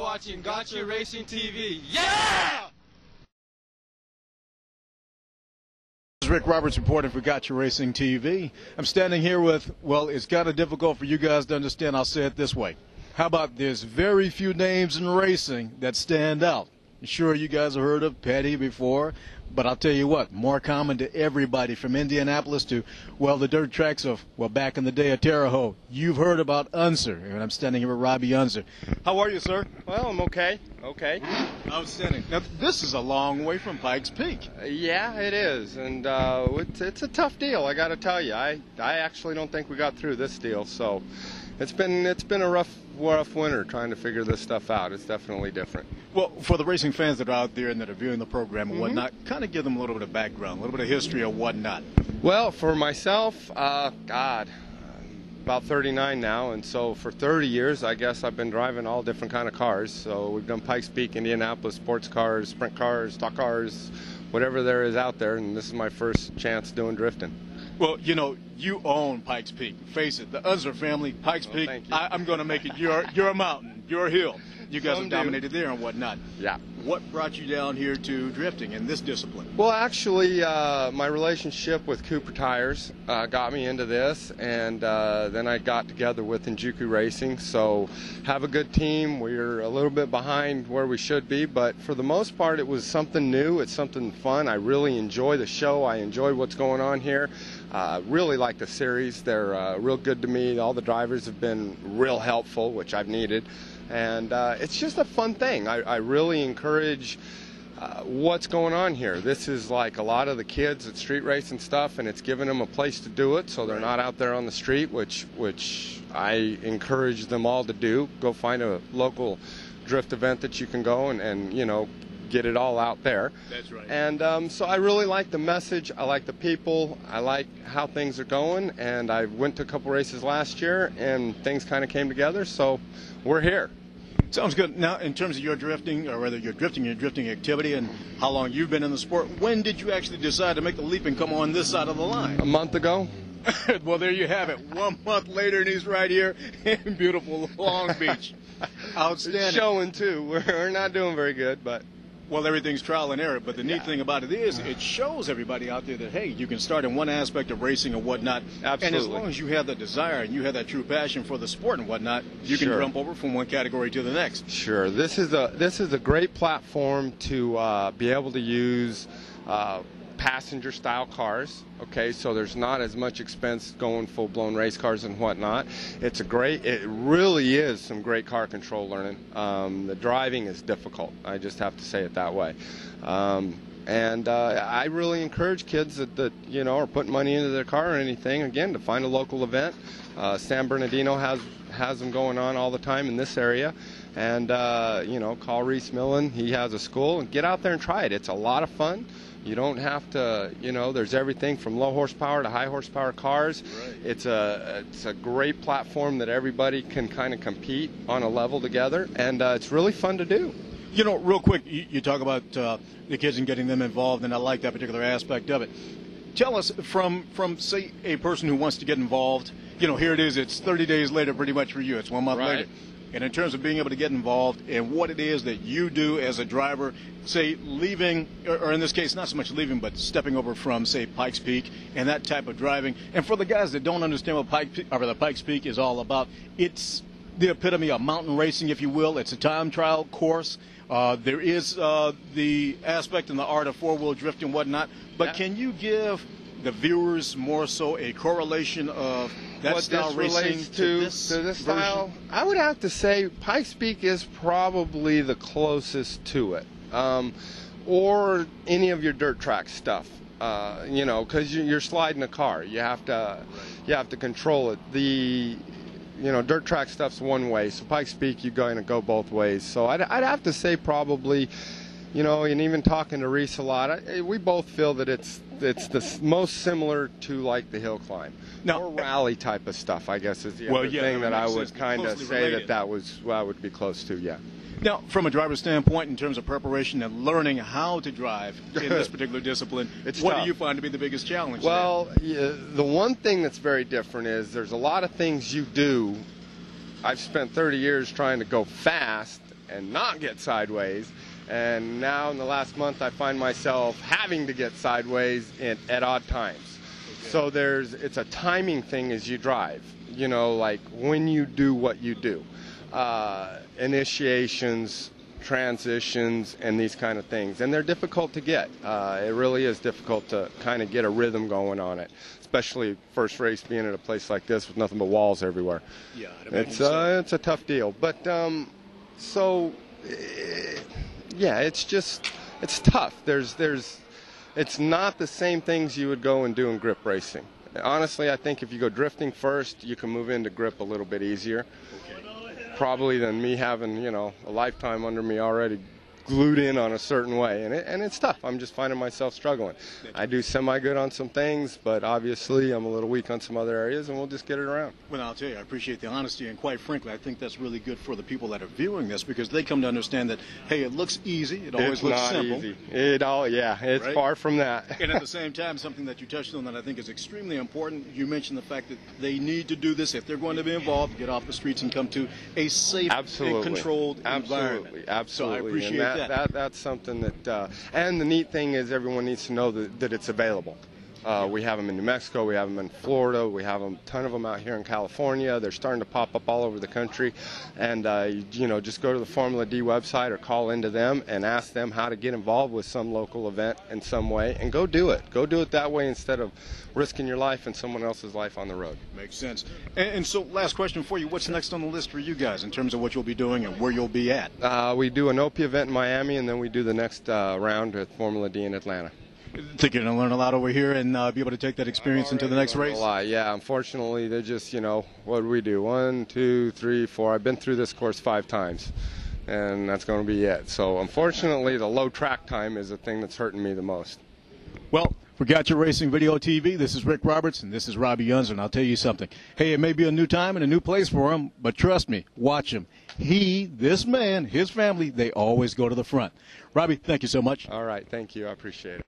watching Gotcha Racing TV. Yeah! This is Rick Roberts reporting for Gotcha Racing TV. I'm standing here with, well, it's kind of difficult for you guys to understand. I'll say it this way. How about there's very few names in racing that stand out. Sure, you guys have heard of Petty before, but I'll tell you what, more common to everybody from Indianapolis to, well, the dirt tracks of, well, back in the day of Terre Haute. You've heard about Unser, and I'm standing here with Robby Unser. How are you, sir? Well, I'm okay. Okay. Outstanding. Now, this is a long way from Pikes Peak. Yeah, it is, and it's a tough deal, I got to tell you. I actually don't think we got through this deal, so it's been a rough winter trying to figure this stuff out. It's definitely different. Well, for the racing fans that are out there and that are viewing the program and whatnot, kind of give them a little bit of background, a little bit of history of whatnot. Well, for myself, God, about 39 now, and so for 30 years, I guess I've been driving all different kind of cars. So we've done Pikes Peak, Indianapolis, sports cars, sprint cars, stock cars, whatever there is out there, and this is my first chance doing drifting. Well, you know, you own Pikes Peak. Face it, the Unser family, Pikes Peak, thank you. I'm going to make it your mountain, your hill. You guys have dominated there and whatnot. Yeah. What brought you down here to drifting in this discipline? Well, actually, my relationship with Cooper Tires got me into this, and then I got together with Injuku Racing. So have a good team. We're a little bit behind where we should be, but for the most part, it was something new. It's something fun. I really enjoy the show. I enjoy what's going on here. Really like the series. They're real good to me. All the drivers have been real helpful, which I've needed. And it's just a fun thing. I really encourage what's going on here. This is like a lot of the kids at street racing stuff, and it's giving them a place to do it so they're not out there on the street, which I encourage them all to do. Go find a local drift event that you can go and you know, get it all out there. That's right. And so I really like the message. I like the people. I like how things are going. And I went to a couple races last year, and things kind of came together. So we're here. Sounds good. Now, in terms of your drifting, or whether your drifting activity and how long you've been in the sport, when did you actually decide to make the leap and come on this side of the line? A month ago. Well, there you have it. 1 month later, and he's right here in beautiful Long Beach. Outstanding. It's showing, too. We're not doing very good, but... Well, everything's trial and error, but the neat thing about it is it shows everybody out there that, hey, you can start in one aspect of racing or whatnot. Absolutely. And as long as you have that desire and you have that true passion for the sport and whatnot, you can jump over from one category to the next. Sure. This is a great platform to be able to use passenger style cars. Okay, so there's not as much expense going full-blown race cars and whatnot. It really is some great car control learning. The driving is difficult. I just have to say it that way. And I really encourage kids that you know are putting money into their car or anything, again, to find a local event. San Bernardino has them going on all the time in this area. And you know, call Reese Millen. He has a school, and get out there and try it. It's a lot of fun. You don't have to, you know, there's everything from low horsepower to high horsepower cars. Right. It's a great platform that everybody can kind of compete on a level together, and it's really fun to do. You know, real quick, you talk about the kids and getting them involved, and I like that particular aspect of it. Tell us, from say, a person who wants to get involved, you know, here it is, it's 30 days later pretty much for you. It's 1 month later. And in terms of being able to get involved and what it is that you do as a driver, say leaving, or in this case not so much leaving, but stepping over from, say, Pikes Peak and that type of driving. And for the guys that don't understand what Pikes Peak is all about, it's the epitome of mountain racing, if you will. It's a time trial course. There is the aspect and the art of four-wheel drift and whatnot. But can you give the viewers more so a correlation of that what style this racing relates to this style? I would have to say Pikes Peak is probably the closest to it, or any of your dirt track stuff. You know, because you're sliding a car, you have to control it. The dirt track stuff's one way, so Pikes Peak you're going to go both ways. So I'd have to say probably. You know, and even talking to Reese a lot, we both feel that it's the most similar to like the hill climb, or rally type of stuff. I guess is the other thing that I would kind of say that was what I would be close to. Yeah. Now, from a driver's standpoint, in terms of preparation and learning how to drive in this particular discipline, what do you find to be the biggest challenge? Well, the one thing that's very different is there's a lot of things you do I've spent 30 years trying to go fast and not get sideways, and now in the last month I find myself having to get sideways at odd times. So it's a timing thing as you drive, you know, like when you do what you do. Initiations, transitions, and these kind of things. And they're difficult to get. It really is difficult to kind of get a rhythm going on it, especially first race being at a place like this with nothing but walls everywhere. Yeah, it's a tough deal. But yeah, it's tough. It's not the same things you would go and do in grip racing. Honestly, I think if you go drifting first, you can move into grip a little bit easier. Probably than me having, you know, a lifetime under me already glued in on a certain way, and it's tough. I'm just finding myself struggling. I do semi-good on some things, but obviously I'm a little weak on some other areas, and we'll just get it around. Well, I'll tell you, I appreciate the honesty, and quite frankly, I think that's really good for the people that are viewing this, because they come to understand that, hey, it looks easy, it always looks simple. Easy. It's right? Far from that. And at the same time, something that you touched on that I think is extremely important, you mentioned the fact that they need to do this if they're going to be involved, get off the streets and come to a safe and controlled environment. Absolutely. So I appreciate that. That's something that, and the neat thing is everyone needs to know that it's available. We have them in New Mexico, we have them in Florida, we have a ton of them out here in California. They're starting to pop up all over the country. And, you know, just go to the Formula D website or call into them and ask them how to get involved with some local event in some way, and go do it. Go do it that way instead of risking your life and someone else's life on the road. Makes sense. And so last question for you, what's next on the list for you guys in terms of what you'll be doing and where you'll be at? We do an OP event in Miami, and then we do the next round at Formula D in Atlanta. Think you're going to learn a lot over here and be able to take that experience into the next race? A lot, yeah. Unfortunately, they're just, you know, what do we do? 1, 2, 3, 4. I've been through this course 5 times, and that's going to be it. So, unfortunately, the low track time is the thing that's hurting me the most. Well, for Got Your Racing Video TV, this is Rick Roberts, and this is Robby Unser, and I'll tell you something. Hey, it may be a new time and a new place for him, but trust me, watch him. This man, his family, they always go to the front. Robby, thank you so much. All right, thank you. I appreciate it.